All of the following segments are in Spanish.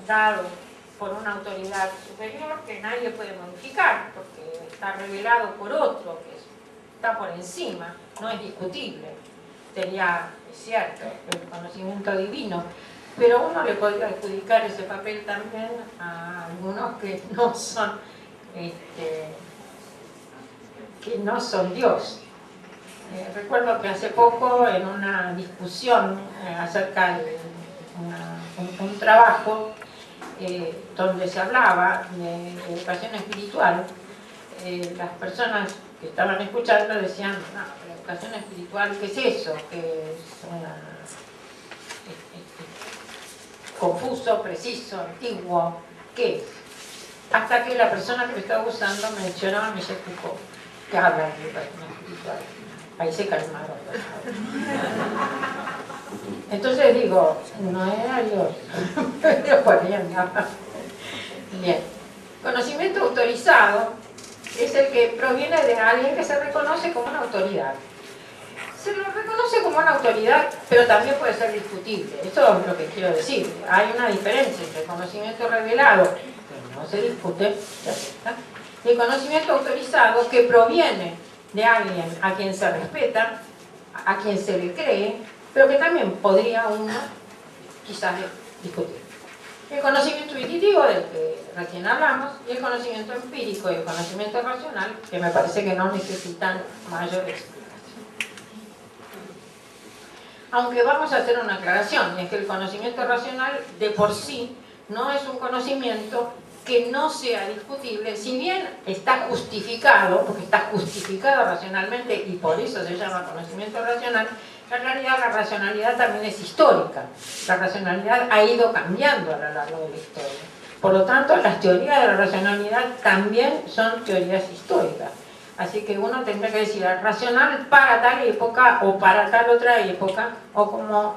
dado por una autoridad superior que nadie puede modificar, porque está revelado por otro, que está por encima, no es discutible. Sería, es cierto, el conocimiento divino, pero uno le podría adjudicar ese papel también a algunos que no son, Dios. Recuerdo que hace poco en una discusión acerca de un trabajo donde se hablaba de educación espiritual, las personas que estaban escuchando decían, no, la educación espiritual, ¿qué es eso? Que es confuso, preciso, antiguo, ¿qué es? Hasta que la persona que lo estaba usando mencionaba a Michel Foucault, que habla de educación espiritual. Ahí se calmaron. Entonces digo, no era Dios, pero ponían. Bien. Conocimiento autorizado es el que proviene de alguien que se reconoce como una autoridad. Se lo reconoce como una autoridad, pero también puede ser discutible. Eso es lo que quiero decir. Hay una diferencia entre el conocimiento revelado, que no se discute, se acepta, y el conocimiento autorizado que proviene de alguien a quien se respeta, a quien se le cree, pero que también podría uno quizás discutir. El conocimiento intuitivo, del que recién hablamos, y el conocimiento empírico y el conocimiento racional, que me parece que no necesitan mayor explicación. Aunque vamos a hacer una aclaración, y es que el conocimiento racional de por sí no es un conocimiento que no sea discutible, si bien está justificado, porque está justificado racionalmente y por eso se llama conocimiento racional, en realidad la racionalidad también es histórica. La racionalidad ha ido cambiando a lo largo de la historia. Por lo tanto, las teorías de la racionalidad también son teorías históricas. Así que uno tendría que decir racional para tal época o para tal otra época, o como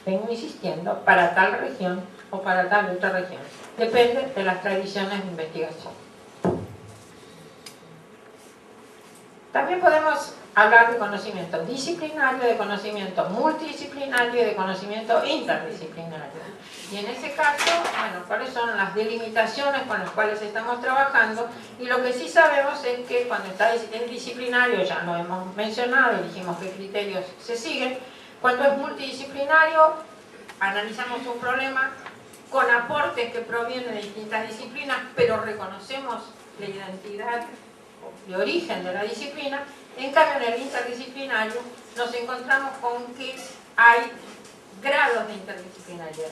vengo insistiendo, para tal región o para tal otra región. Depende de las tradiciones de investigación. También podemos hablar de conocimiento disciplinario, de conocimiento multidisciplinario y de conocimiento interdisciplinario. Y en ese caso, bueno, cuáles son las delimitaciones con las cuales estamos trabajando, y lo que sí sabemos es que cuando está en disciplinario, ya lo hemos mencionado y dijimos qué criterios se siguen. Cuando es multidisciplinario, analizamos un problema con aportes que provienen de distintas disciplinas, pero reconocemos la identidad de origen de la disciplina. En cambio, en el interdisciplinario nos encontramos con que hay grados de interdisciplinariedad,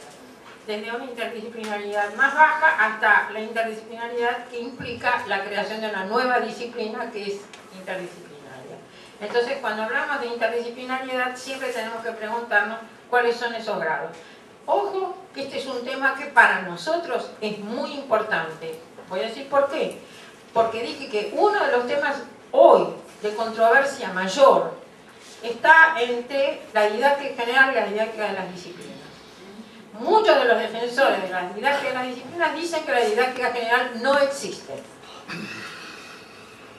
desde una interdisciplinariedad más baja hasta la interdisciplinariedad que implica la creación de una nueva disciplina que es interdisciplinaria. Entonces, cuando hablamos de interdisciplinariedad, siempre tenemos que preguntarnos cuáles son esos grados. Ojo, que este es un tema que para nosotros es muy importante. Voy a decir por qué. Porque dije que uno de los temas hoy de controversia mayor está entre la didáctica general y la didáctica de las disciplinas. Muchos de los defensores de la didáctica de las disciplinas dicen que la didáctica general no existe.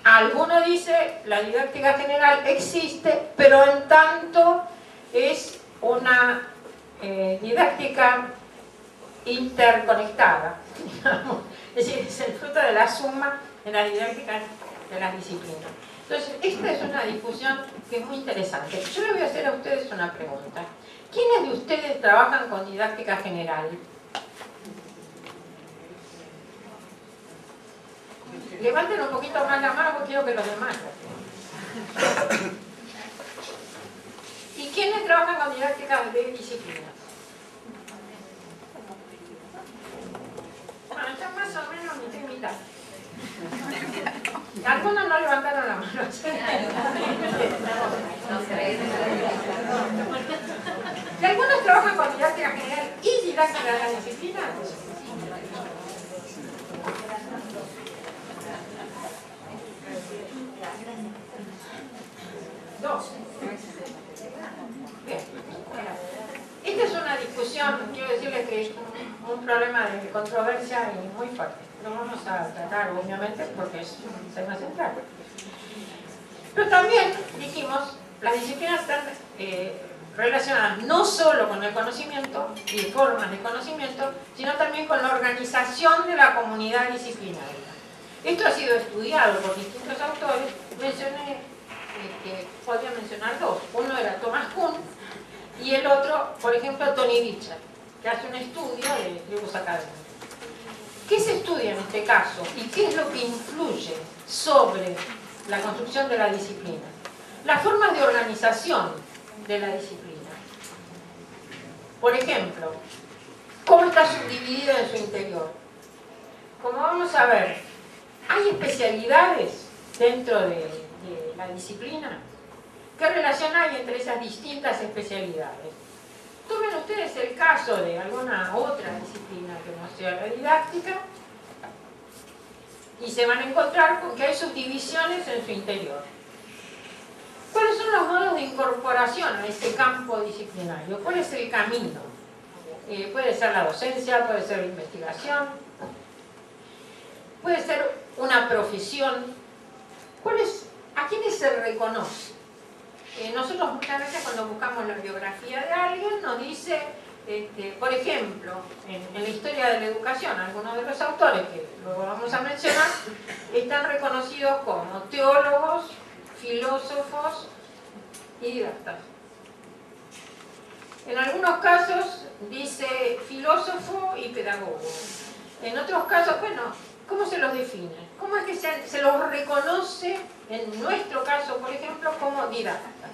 Algunos dicen que la didáctica general existe, pero en tanto es una didáctica interconectada, digamos. Es decir, es el fruto de la suma de la didáctica de las disciplinas. Entonces, esta es una discusión que es muy interesante. Yo le voy a hacer a ustedes una pregunta. ¿Quiénes de ustedes trabajan con didáctica general? Levanten un poquito más la mano porque quiero que los demás. ¿Y quiénes trabajan con didáctica de disciplinas? Bueno, están más o menos mitad y mitad. Algunos no levantaron la mano. ¿Y algunos trabajan con didáctica general y didáctica de las disciplinas? Dos. Bien. Esta es una discusión, quiero decirles que es un problema de controversia y muy fuerte. Lo vamos a tratar, obviamente, porque es un tema central. Pero también, dijimos, las disciplinas están relacionadas no solo con el conocimiento y formas de conocimiento, sino también con la organización organización de la comunidad disciplinaria. Esto ha sido estudiado por distintos autores. Podría mencionar dos. Uno era Thomas Kuhn y el otro, por ejemplo, Tony Richard, que hace un estudio de tribus académicas. ¿Qué se estudia en este caso y qué es lo que influye sobre la construcción de la disciplina? Las formas de organización de la disciplina. Por ejemplo, ¿cómo está subdividido en su interior? Como vamos a ver, ¿hay especialidades dentro de la disciplina? ¿Qué relación hay entre esas distintas especialidades? Tomen ustedes el caso de alguna otra disciplina que no sea la didáctica y se van a encontrar con que hay subdivisiones en su interior. ¿Cuáles son los modos de incorporación a ese campo disciplinario? ¿Cuál es el camino? Puede ser la docencia, puede ser la investigación, puede ser una profesión. ¿A quiénes se reconoce? Nosotros muchas veces cuando buscamos la biografía de alguien nos dice, por ejemplo, en la historia de la educación, algunos de los autores que luego vamos a mencionar, están reconocidos como teólogos, filósofos y didactas. En algunos casos dice filósofo y pedagogo. En otros casos, bueno, ¿cómo se los define? ¿Cómo es que se los reconoce, en nuestro caso, por ejemplo, como didactas?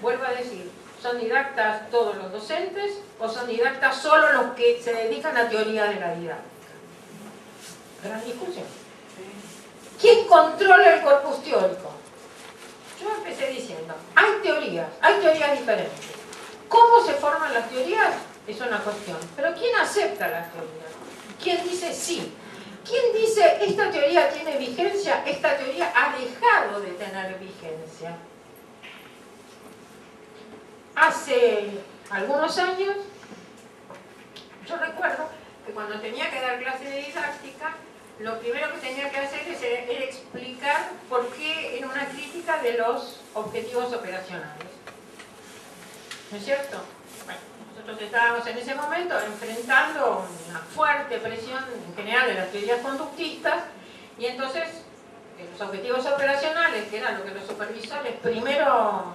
Vuelvo a decir, ¿son didactas todos los docentes o son didactas solo los que se dedican a teoría de la didáctica? Gran discusión. ¿Quién controla el corpus teórico? Yo empecé diciendo, hay teorías diferentes. ¿Cómo se forman las teorías? Es una cuestión. Pero ¿quién acepta las teorías? ¿Quién dice sí? ¿Quién dice esta teoría tiene vigencia? Esta teoría ha dejado de tener vigencia. Hace algunos años, yo recuerdo que cuando tenía que dar clase de didáctica, lo primero que tenía que hacer era explicar por qué era una crítica de los objetivos operacionales. ¿No es cierto? Bueno, nosotros estábamos en ese momento enfrentando una fuerte presión en general de las teorías conductistas y entonces los objetivos operacionales, que eran lo que los supervisores primero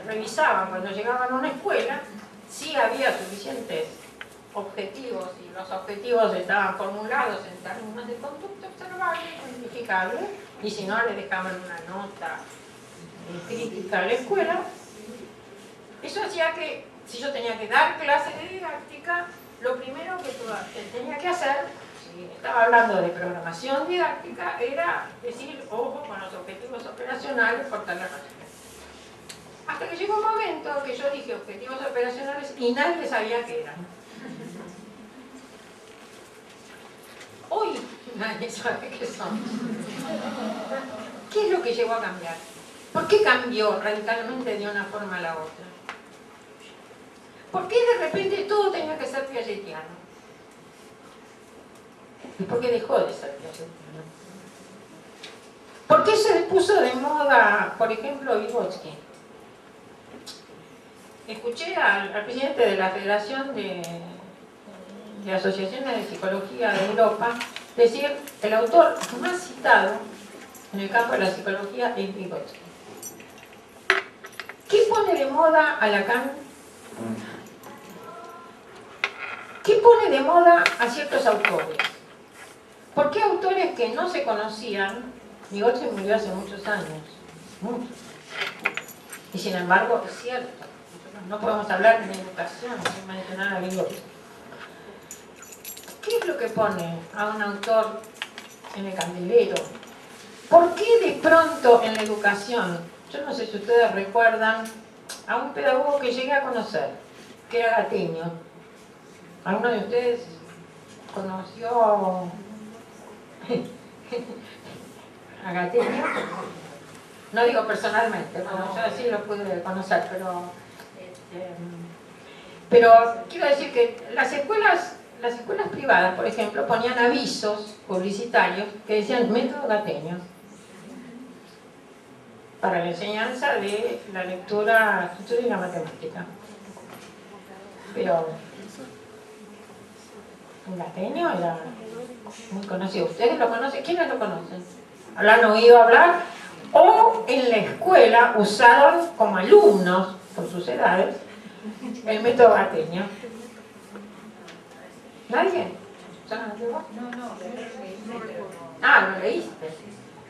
revisaban cuando llegaban a una escuela, sí había suficientes objetivos y los objetivos estaban formulados en términos de conducta observable, cuantificable, y si no le dejaban una nota crítica a la escuela. Eso hacía que, si yo tenía que dar clases de didáctica, lo primero que tenía que hacer, si estaba hablando de programación didáctica, era decir, ojo con los objetivos operacionales por tal razón. Hasta que llegó un momento que yo dije objetivos operacionales y nadie sabía qué eran. Hoy nadie sabe qué son. ¿Qué es lo que llegó a cambiar? ¿Por qué cambió radicalmente de una forma a la otra? ¿Por qué de repente todo tenía que ser piagetiano? ¿Y por qué dejó de ser piagetiano? ¿Por qué se puso de moda, por ejemplo, Vygotsky? Escuché al presidente de la Federación de Asociaciones de Psicología de Europa decir, el autor más citado en el campo de la psicología es Vygotsky. ¿Qué pone de moda a Lacan? ¿Qué pone de moda a ciertos autores? ¿Por qué autores que no se conocían? Vygotsky murió hace muchos años, muchos. Y sin embargo, es cierto, no podemos hablar de educación sin mencionar a Vygotsky. ¿Qué es lo que pone a un autor en el candelero? ¿Por qué de pronto en la educación, yo no sé si ustedes recuerdan a un pedagogo que llegué a conocer, que era Gateño? ¿Alguno de ustedes conoció a Gateño? No digo personalmente, bueno, yo sí lo pude conocer, pero quiero decir que las escuelas privadas, por ejemplo, ponían avisos publicitarios que decían método Gateño para la enseñanza de la lectura, escritura y la matemática. Pero Gateño era muy conocido. ¿Ustedes lo conocen? ¿Quiénes lo conocen? ¿Lo han oído hablar? O en la escuela usaron como alumnos, por sus edades, el método Gateño. ¿Nadie? Ah, ¿lo leíste?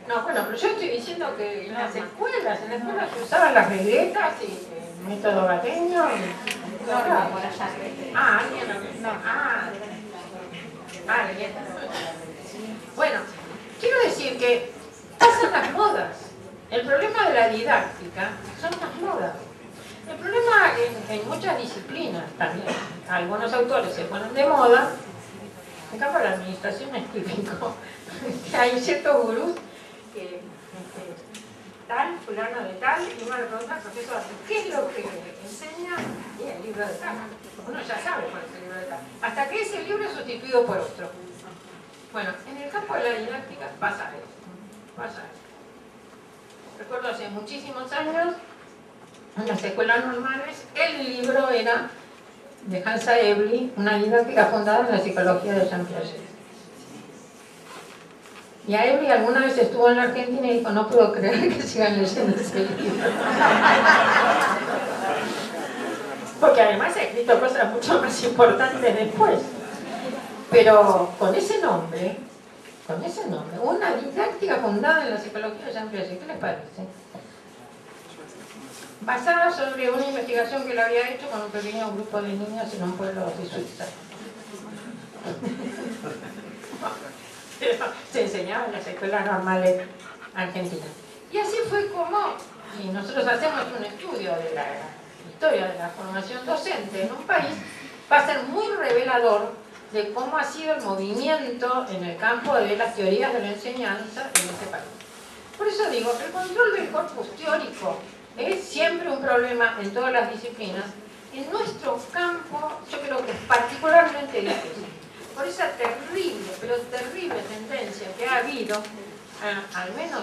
No, bueno, pero yo estoy diciendo que en las escuelas se usaban las regletas y el método Gateño. Alguien lo... alguien. Bueno, quiero decir que pasan las modas. El problema de la didáctica son las modas. El problema en muchas disciplinas también. Algunos autores se ponen de moda. Acá para la administración es típico. Hay ciertos gurús que tal, fulano de tal, y uno le pregunta al profesor, ¿qué es lo que enseña? Y el libro de tal. Uno ya sabe cuál es el libro de tal. Hasta que ese libro es sustituido por otro. Bueno, en el campo de la didáctica pasa eso. Recuerdo hace muchísimos años, en las escuelas normales, el libro era de Hansa Ebli, una didáctica fundada en la psicología de Jean Piaget. Y a Ebli alguna vez estuvo en la Argentina y dijo, no puedo creer que sigan leyendo ese libro. Porque además ha escrito cosas mucho más importantes después. Pero con ese nombre, una didáctica fundada en la psicología de Jean Piaget, ¿qué les parece? Basada sobre una investigación que lo había hecho con un pequeño grupo de niños en un pueblo de Suiza. Se enseñaba en las escuelas normales argentinas. Y así fue como, si nosotros hacemos un estudio de la historia de la formación docente en un país, va a ser muy revelador de cómo ha sido el movimiento en el campo de las teorías de la enseñanza en ese país. Por eso digo, el control del corpus teórico es siempre un problema en todas las disciplinas. En nuestro campo, yo creo que es particularmente difícil. Por esa terrible, pero terrible tendencia que ha habido, al menos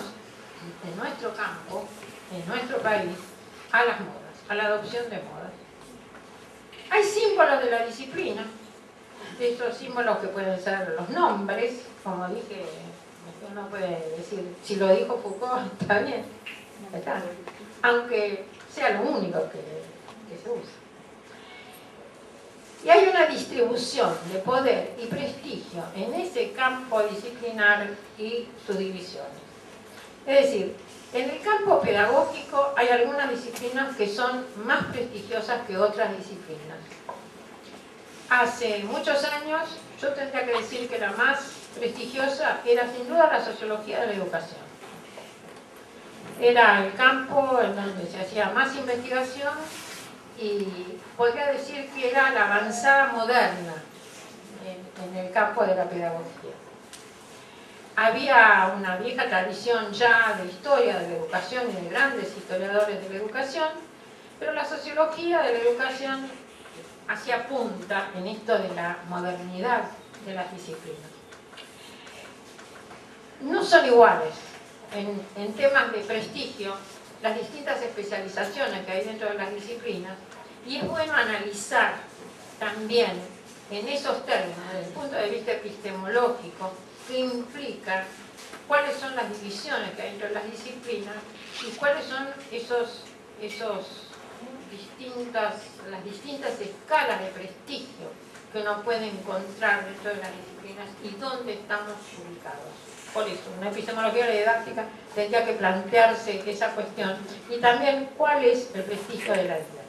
en nuestro campo, en nuestro país, a las modas, a la adopción de modas. Hay símbolos de la disciplina, de estos símbolos que pueden ser los nombres, como dije, uno puede decir, si lo dijo Foucault, está bien, está, aunque sea lo único que se usa. Y hay una distribución de poder y prestigio en ese campo disciplinar y sus divisiones. Es decir, en el campo pedagógico hay algunas disciplinas que son más prestigiosas que otras disciplinas. Hace muchos años yo tendría que decir que la más prestigiosa era sin duda la sociología de la educación. Era el campo en donde se hacía más investigación y podría decir que era la avanzada moderna en el campo de la pedagogía. Había una vieja tradición ya de historia de la educación y de grandes historiadores de la educación, pero la sociología de la educación hacía punta en esto de la modernidad de las disciplinas. No son iguales en temas de prestigio las distintas especializaciones que hay dentro de las disciplinas, y es bueno analizar también en esos términos, desde el punto de vista epistemológico, qué implica, cuáles son las divisiones que hay dentro de las disciplinas y cuáles son las distintas escalas de prestigio que uno puede encontrar dentro de las disciplinas y dónde estamos ubicados. Por eso, una epistemología didáctica tendría que plantearse esa cuestión y también cuál es el prestigio de la didáctica.